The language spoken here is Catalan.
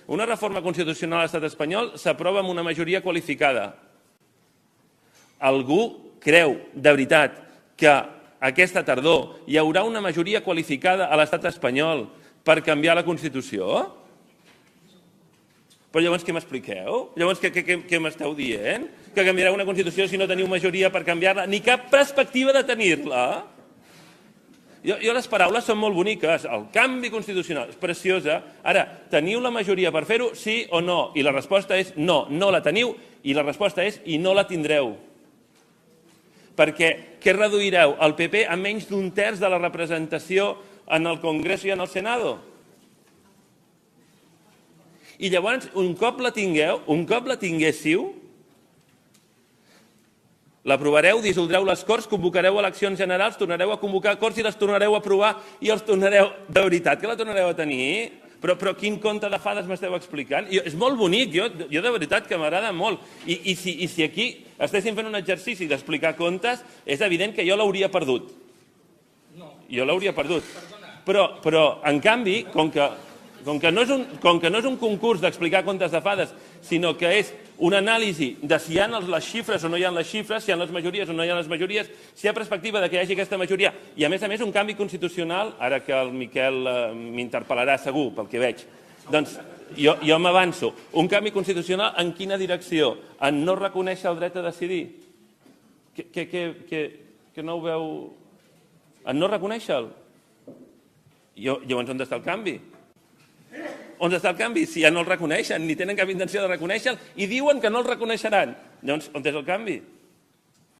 Una reforma constitucional a l'estat espanyol s'aprova amb una majoria qualificada. Algú creu, de veritat, que aquesta tardor hi haurà una majoria qualificada a l'estat espanyol per canviar la Constitució? Però llavors què m'expliqueu? Llavors què m'esteu dient? Que canviareu una Constitució si no teniu majoria per canviar-la? Ni cap perspectiva de tenir-la? Jo les paraules són molt boniques. El canvi constitucional és preciosa. Ara, teniu la majoria per fer-ho, sí o no? I la resposta és no, no la teniu. I la resposta és i no la tindreu. Perquè què reduireu? El PP a menys d'un terç de la representació en el Congrés i en el Senado? I llavors, un cop la tinguéssiu, l'aprovareu, dissoldreu les Corts, convocareu eleccions generals, tornareu a convocar Corts i les tornareu a aprovar i els tornareu... De veritat que la tornareu a tenir? Però quin conte de fades m'esteu explicant? És molt bonic, jo de veritat que m'agrada molt. I si aquí estéssim fent un exercici d'explicar contes, és evident que jo l'hauria perdut. Jo l'hauria perdut. Però, en canvi, com que no és un concurs d'explicar contes de fades, sinó que és una anàlisi de si hi ha les xifres o no hi ha les xifres, si hi ha les majories o no hi ha les majories, si hi ha perspectiva de que hi hagi aquesta majoria, i a més un canvi constitucional, ara que el Miquel m'interpel·larà segur, pel que veig, doncs jo m'avanço. Un canvi constitucional en quina direcció? En no reconèixer el dret a decidir? Que no ho veu? En no reconèixer-lo? Llavors on està el canvi? On està el canvi? Si ja no el reconeixen, ni tenen cap intenció de reconèixer-lo, i diuen que no el reconeixeran. Llavors, on és el canvi?